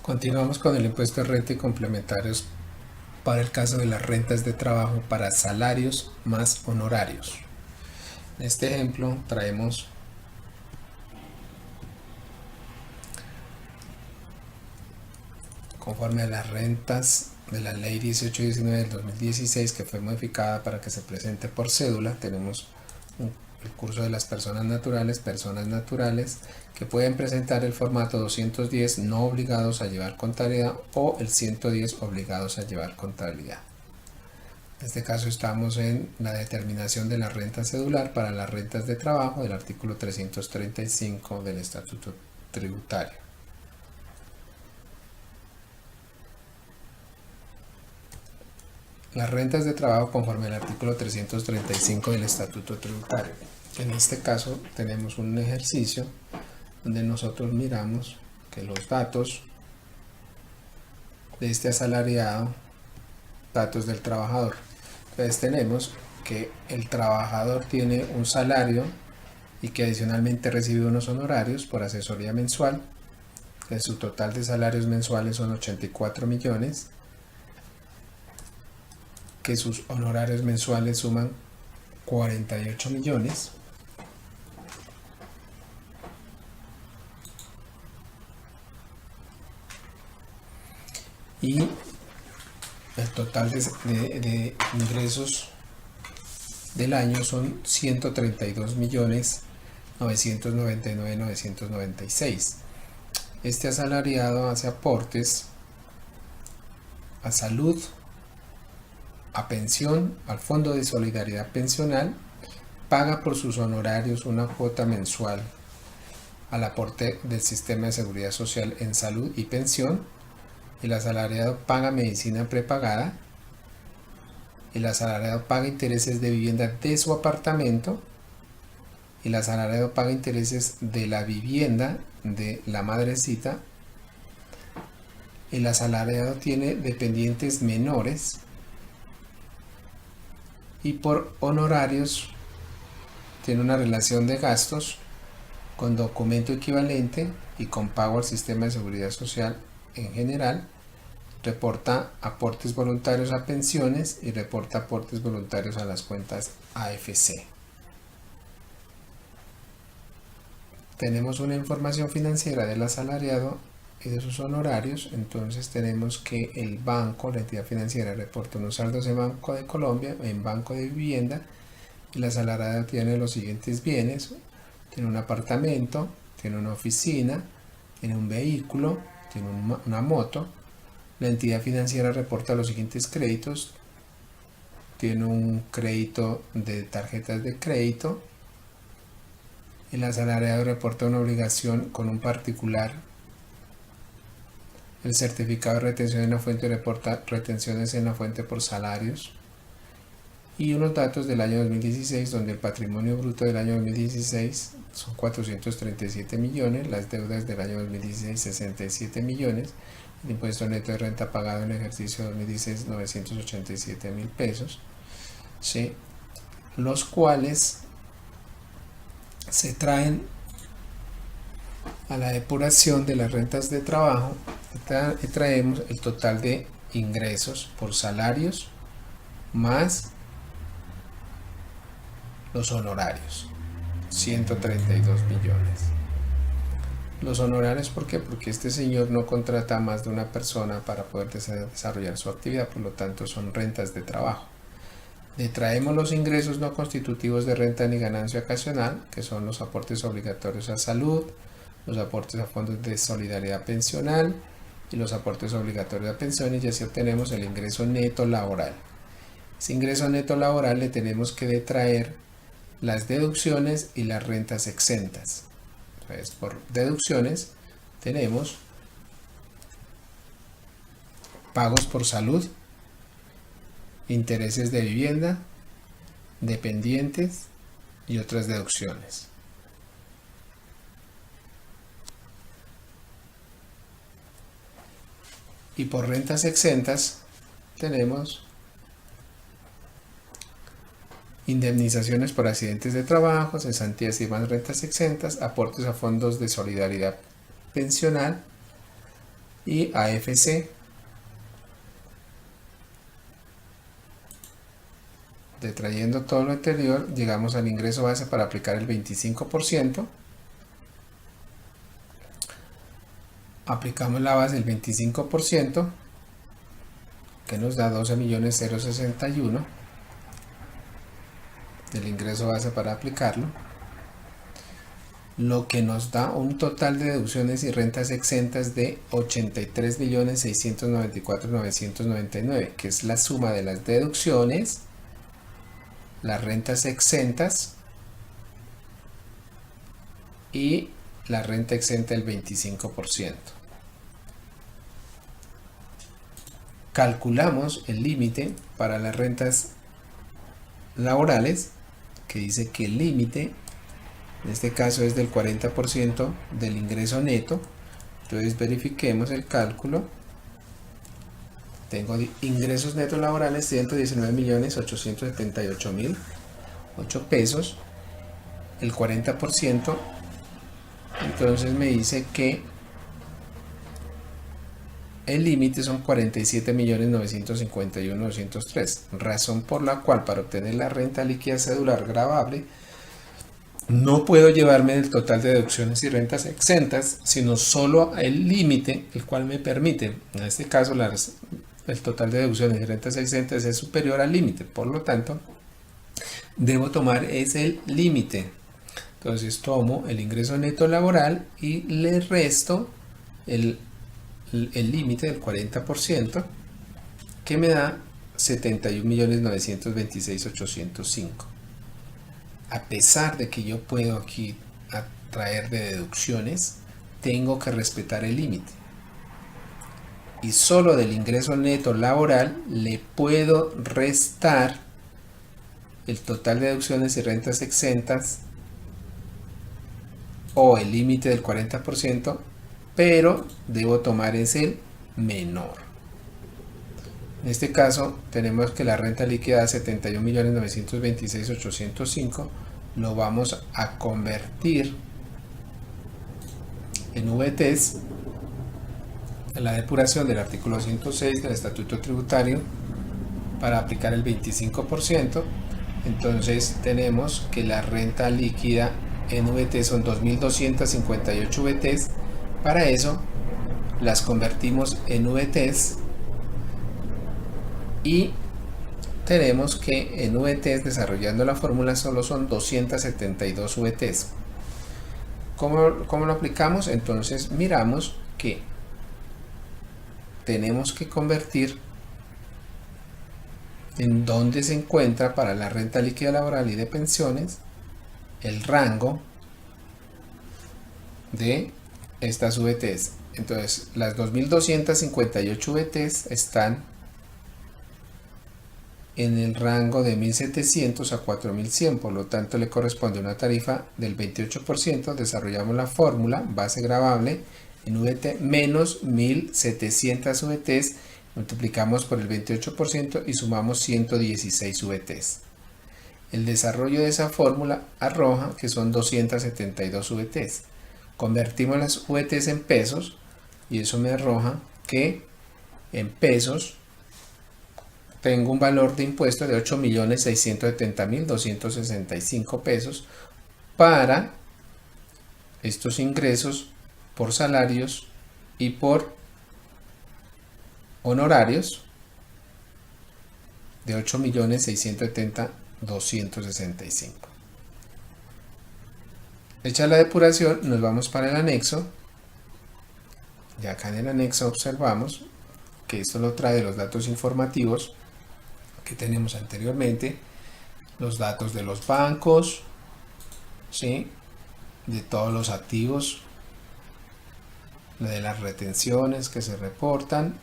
Continuamos con el impuesto de renta y complementarios para el caso de las rentas de trabajo para salarios más honorarios. En este ejemplo traemos conforme a las rentas de la ley 1819 del 2016, que fue modificada para que se presente por cédula. Tenemos el curso de las personas naturales que pueden presentar el formato 210 no obligados a llevar contabilidad o el 110 obligados a llevar contabilidad. En este caso estamos en la determinación de la renta cedular para las rentas de trabajo del artículo 335 del Estatuto Tributario. Las rentas de trabajo conforme al artículo 335 del Estatuto Tributario. En este caso tenemos un ejercicio donde nosotros miramos que los datos de este asalariado, datos del trabajador. Entonces tenemos que el trabajador tiene un salario y que adicionalmente recibe unos honorarios por asesoría mensual. Su total de salarios mensuales son 84 millones, que sus honorarios mensuales suman 48 millones, y el total de ingresos del año son 132 millones 999.996. Este asalariado hace aportes a salud, a pensión, al Fondo de Solidaridad Pensional, paga por sus honorarios una cuota mensual al aporte del Sistema de Seguridad Social en salud y pensión. El asalariado paga medicina prepagada. El asalariado paga intereses de vivienda de su apartamento. El asalariado paga intereses de la vivienda de la madrecita. El asalariado tiene dependientes menores. Y por honorarios tiene una relación de gastos con documento equivalente y con pago al sistema de seguridad social en general. Reporta aportes voluntarios a pensiones y reporta aportes voluntarios a las cuentas AFC. Tenemos una información financiera del asalariado y de sus honorarios. Entonces tenemos que el banco, la entidad financiera, reporta unos saldos en Banco de Colombia, en Banco de Vivienda, y el asalariado tiene los siguientes bienes: tiene un apartamento, tiene una oficina, tiene un vehículo, tiene una moto. La entidad financiera reporta los siguientes créditos: tiene un crédito de tarjetas de crédito. El asalariado reporta una obligación con un particular. El certificado de retención en la fuente reporta retenciones en la fuente por salarios. Y unos datos del año 2016, donde el patrimonio bruto del año 2016 son 437 millones, las deudas del año 2016 67 millones, el impuesto neto de renta pagado en el ejercicio 2016 987.000 pesos, ¿sí? Los cuales se traen a la depuración de las rentas de trabajo y traemos el total de ingresos por salarios más los honorarios, 132 millones. Los honorarios, ¿por qué? Porque este señor no contrata a más de una persona para poder desarrollar su actividad, por lo tanto son rentas de trabajo. Le traemos los ingresos no constitutivos de renta ni ganancia ocasional, que son los aportes obligatorios a salud, los aportes a fondos de solidaridad pensional y los aportes obligatorios a pensiones, y así obtenemos el ingreso neto laboral. Ese ingreso neto laboral le tenemos que detraer las deducciones y las rentas exentas. Entonces, por deducciones tenemos pagos por salud, intereses de vivienda, dependientes y otras deducciones. Y por rentas exentas tenemos indemnizaciones por accidentes de trabajo, cesantías y más rentas exentas, aportes a fondos de solidaridad pensional, y AFC. Detrayendo todo lo anterior, llegamos al ingreso base para aplicar el 25%. Aplicamos la base del 25%, que nos da 12.061.061 del ingreso base para aplicarlo, lo que nos da un total de deducciones y rentas exentas de 83.694.999, que es la suma de las deducciones, las rentas exentas y la renta exenta del 25%. Calculamos el límite para las rentas laborales, que dice que el límite en este caso es del 40% del ingreso neto. Entonces verifiquemos el cálculo. Tengo ingresos netos laborales 119.878.008 pesos, el 40%, entonces me dice que el límite son 47.951.203, razón por la cual para obtener la renta líquida cedular gravable no puedo llevarme el total de deducciones y rentas exentas, sino solo el límite, el cual me permite, en este caso el total de deducciones y rentas exentas es superior al límite, por lo tanto debo tomar ese límite. Entonces tomo el ingreso neto laboral y le resto el límite del 40%, que me da 71.926.805. A pesar de que yo puedo aquí atraer de deducciones, tengo que respetar el límite. Y solo del ingreso neto laboral le puedo restar el total de deducciones y rentas exentas o el límite del 40%, pero debo tomar ese menor. En este caso tenemos que la renta líquida de 71.926.805 lo vamos a convertir en VTs en la depuración del artículo 106 del Estatuto Tributario para aplicar el 25%. Entonces tenemos que la renta líquida en VT son 2.258 VTs. Para eso las convertimos en VTs y tenemos que en VTs, desarrollando la fórmula, solo son 272 VTs. ¿Cómo lo aplicamos? Entonces miramos que tenemos que convertir en donde se encuentra para la renta líquida laboral y de pensiones el rango de estas VTs. Entonces las 2.258 VTs están en el rango de 1.700 a 4.100, por lo tanto le corresponde una tarifa del 28%. Desarrollamos la fórmula base gravable en VT menos 1.700 VTs, multiplicamos por el 28% y sumamos 116 VTs. El desarrollo de esa fórmula arroja que son 272 VTs. Convertimos las VTs en pesos y eso me arroja que en pesos tengo un valor de impuesto de 8.670.265 pesos para estos ingresos por salarios y por honorarios de 8.670.265. Hecha la depuración, nos vamos para el anexo. Y acá en el anexo observamos que esto lo trae los datos informativos que tenemos anteriormente, los datos de los bancos, ¿sí?, de todos los activos, de las retenciones que se reportan,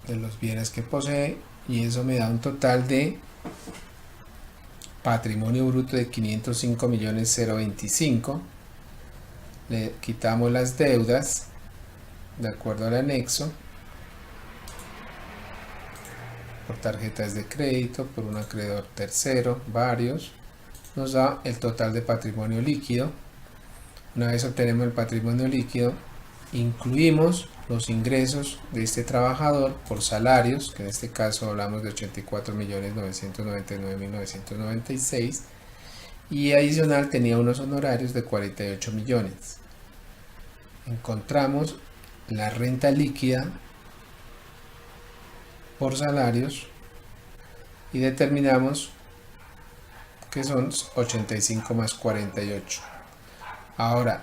de los bienes que posee, y eso me da un total de patrimonio bruto de 505.025. Le quitamos las deudas de acuerdo al anexo, por tarjetas de crédito, por un acreedor tercero, varios, nos da el total de patrimonio líquido. Una vez obtenemos el patrimonio líquido, incluimos los ingresos de este trabajador por salarios, que en este caso hablamos de 84.999.996, y adicional tenía unos honorarios de 48 millones. Encontramos la renta líquida por salarios y determinamos que son 85 más 48. Ahora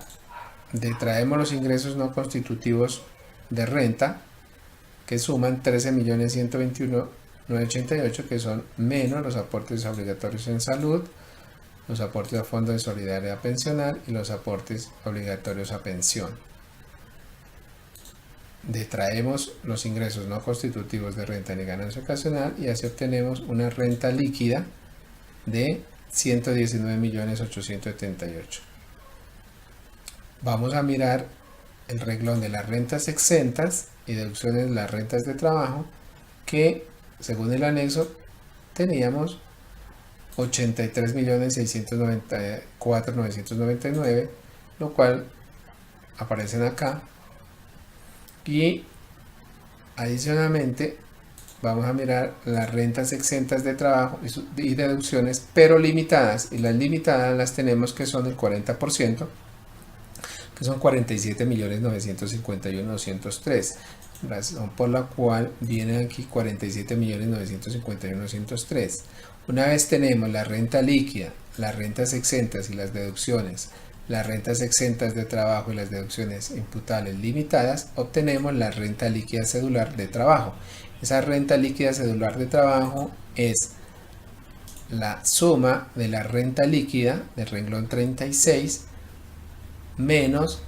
detraemos los ingresos no constitutivos de renta, que suman 13.121.988, que son menos los aportes obligatorios en salud, los aportes a fondo de solidaridad pensional y los aportes obligatorios a pensión. Detraemos los ingresos no constitutivos de renta ni ganancia ocasional y así obtenemos una renta líquida de 119.878. Vamos a mirar el renglón de las rentas exentas y deducciones de las rentas de trabajo, que según el anexo teníamos 83.694.999, lo cual aparecen acá. Y adicionalmente vamos a mirar las rentas exentas de trabajo y deducciones, pero limitadas, y las limitadas las tenemos que son el 40%, que son 47.951.203, razón por la cual viene aquí 47.951.203. Una vez tenemos la renta líquida, las rentas exentas y las deducciones, las rentas exentas de trabajo y las deducciones imputables limitadas, obtenemos la renta líquida cedular de trabajo. Esa renta líquida cedular de trabajo es la suma de la renta líquida del renglón 36 menos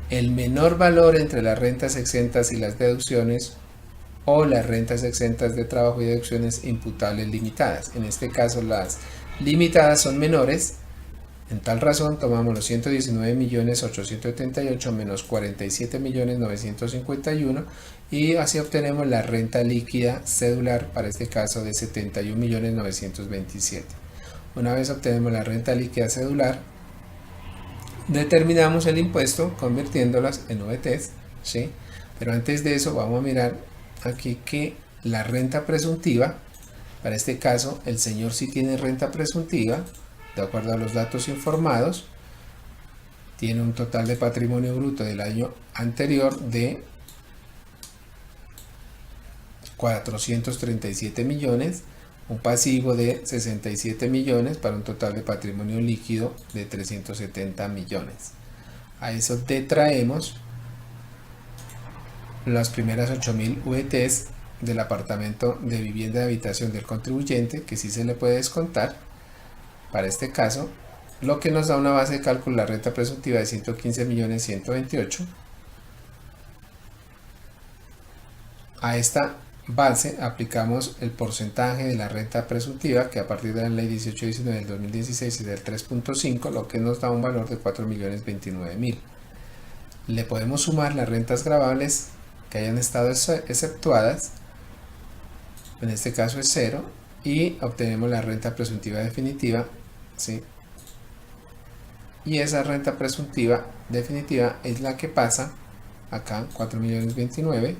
el menor valor entre las rentas exentas y las deducciones, o las rentas exentas de trabajo y deducciones imputables limitadas. En este caso las limitadas son menores. En tal razón tomamos los 119.878 menos 47.951 y así obtenemos la renta líquida cedular para este caso de 71.927. Una vez obtenemos la renta líquida cedular, determinamos el impuesto convirtiéndolas en UETs, ¿sí? Pero antes de eso vamos a mirar aquí que la renta presuntiva, para este caso el señor sí tiene renta presuntiva. De acuerdo a los datos informados, tiene un total de patrimonio bruto del año anterior de 437 millones, un pasivo de 67 millones para un total de patrimonio líquido de 370 millones. A eso detraemos las primeras 8.000 UETs del apartamento de vivienda de habitación del contribuyente, que sí se le puede descontar para este caso, lo que nos da una base de cálculo de la renta presuntiva de 115.128. A esta base aplicamos el porcentaje de la renta presuntiva, que a partir de la ley 1819 del 2016 es del 3.5, lo que nos da un valor de 4.029.000. Le podemos sumar las rentas gravables que hayan estado exceptuadas, en este caso es 0, y obtenemos la renta presuntiva definitiva, ¿sí? Y esa renta presuntiva definitiva es la que pasa acá, 4.029.000,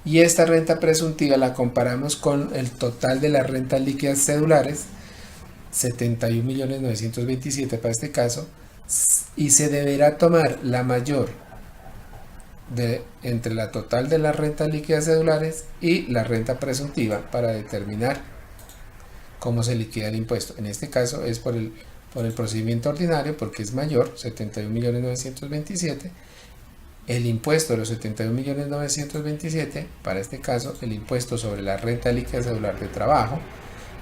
y esta renta presuntiva la comparamos con el total de las rentas líquidas cedulares, 71.927 para este caso, y se deberá tomar la mayor entre la total de las rentas líquidas cedulares y la renta presuntiva para determinar cómo se liquida el impuesto. En este caso es por el procedimiento ordinario, porque es mayor, 71.927. El impuesto de los 71.927, para este caso el impuesto sobre la renta líquida cedular de trabajo,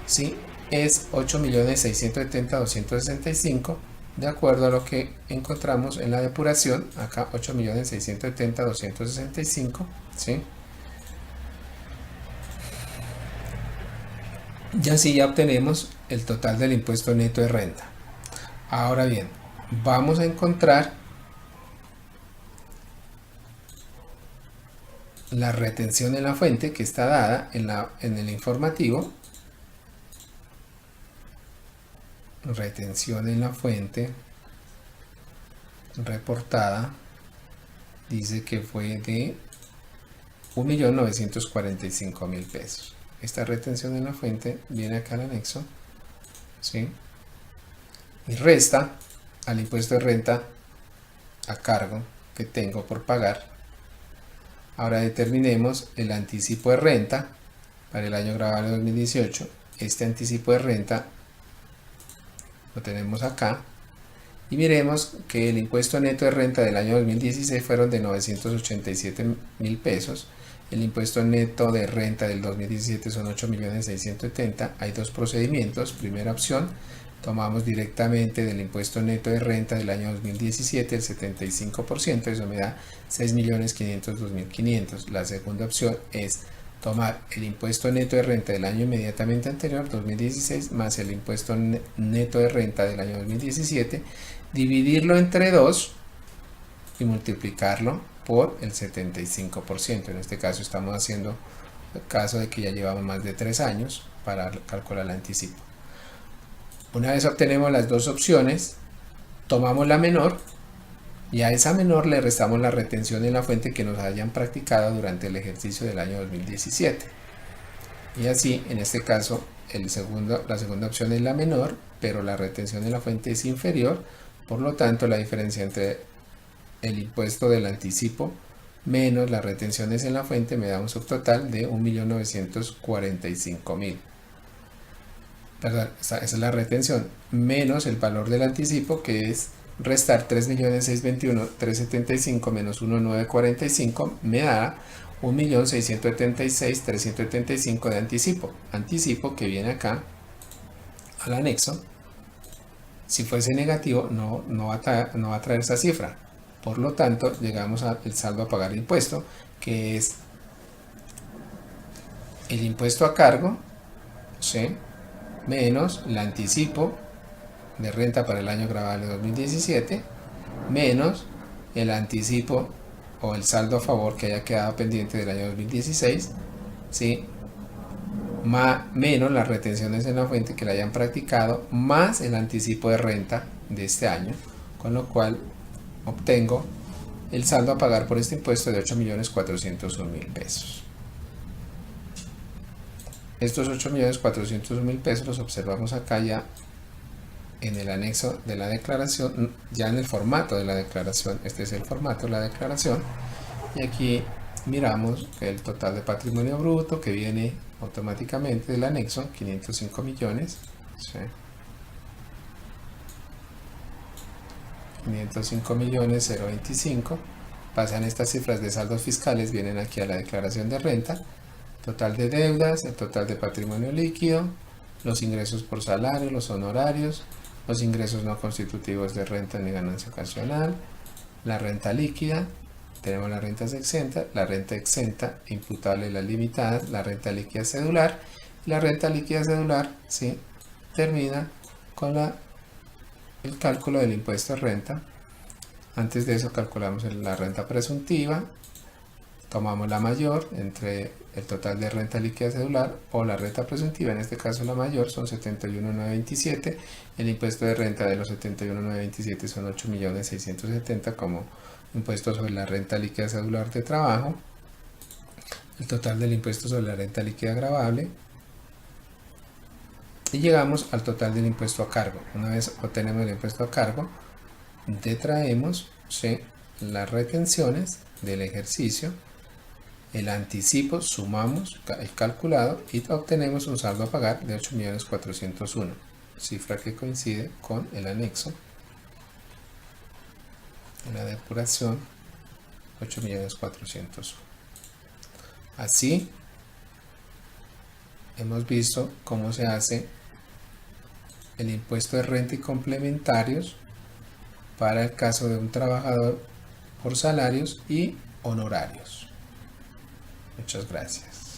¿sí?, es 8.670.265, de acuerdo a lo que encontramos en la depuración, acá 8.670.265, ¿sí? Y así ya obtenemos el total del impuesto neto de renta. Ahora bien, vamos a encontrar la retención en la fuente que está dada en el informativo. retención en la fuente reportada dice que fue de 1.945.000 pesos. Esta retención en la fuente viene acá al anexo, ¿sí? Y resta al impuesto de renta a cargo que tengo por pagar. Ahora determinemos el anticipo de renta para el año gravable 2018. Este anticipo de renta lo tenemos acá y miremos que el impuesto neto de renta del año 2016 fueron de 987.000 pesos. El impuesto neto de renta del 2017 son 8.670.000. Hay dos procedimientos. Primera opción, tomamos directamente del impuesto neto de renta del año 2017 el 75%, eso me da 6.502.500. La segunda opción es tomar el impuesto neto de renta del año inmediatamente anterior, 2016, más el impuesto neto de renta del año 2017, dividirlo entre 2 y multiplicarlo por el 75%. En este caso estamos haciendo el caso de que ya llevamos más de 3 años para calcular el anticipo. Una vez obtenemos las dos opciones, tomamos la menor y a esa menor le restamos la retención en la fuente que nos hayan practicado durante el ejercicio del año 2017. Y así, en este caso, la segunda opción es la menor, pero la retención en la fuente es inferior. Por lo tanto, la diferencia entre el impuesto del anticipo menos las retenciones en la fuente me da un subtotal de 1.945.000. Perdón, esa es la retención menos el valor del anticipo, que es restar 3.621.375 menos 1.945, me da 1.676.375 de anticipo que viene acá al anexo. Si fuese negativo no va a traer esa cifra. Por lo tanto, llegamos al saldo a pagar impuesto, que es el impuesto a cargo, ¿sí?, menos el anticipo de renta para el año gravable 2017, menos el anticipo o el saldo a favor que haya quedado pendiente del año 2016, ¿sí?, menos las retenciones en la fuente que la hayan practicado, más el anticipo de renta de este año, con lo cual obtengo el saldo a pagar por este impuesto de 8.401.000 pesos. Estos 8.401.000 pesos los observamos acá ya en el anexo de la declaración, ya en el formato de la declaración. Este es el formato de la declaración, y aquí miramos el total de patrimonio bruto que viene automáticamente del anexo, 505 millones, ¿sí?, 505.025. Pasan estas cifras de saldos fiscales, vienen aquí a la declaración de renta. Total de deudas, el total de patrimonio líquido, los ingresos por salario, los honorarios, los ingresos no constitutivos de renta ni ganancia ocasional, la renta líquida, tenemos las rentas exentas, la renta exenta imputable y las limitadas, la renta líquida cedular. La renta líquida cedular, ¿sí?, termina con el cálculo del impuesto de renta. Antes de eso calculamos la renta presuntiva, tomamos la mayor entre el total de renta líquida cedular o la renta presuntiva, en este caso la mayor son 71.927, el impuesto de renta de los 71.927 son 8.670.000 como impuesto sobre la renta líquida cedular de trabajo, el total del impuesto sobre la renta líquida gravable, y llegamos al total del impuesto a cargo. Una vez obtenemos el impuesto a cargo, detraemos, ¿sí?, las retenciones del ejercicio, el anticipo, sumamos el calculado y obtenemos un saldo a pagar de 8.401.000, cifra que coincide con el anexo de la depuración, 8.401.000. Así hemos visto cómo se hace el impuesto de renta y complementarios para el caso de un trabajador por salarios y honorarios. Muchas gracias.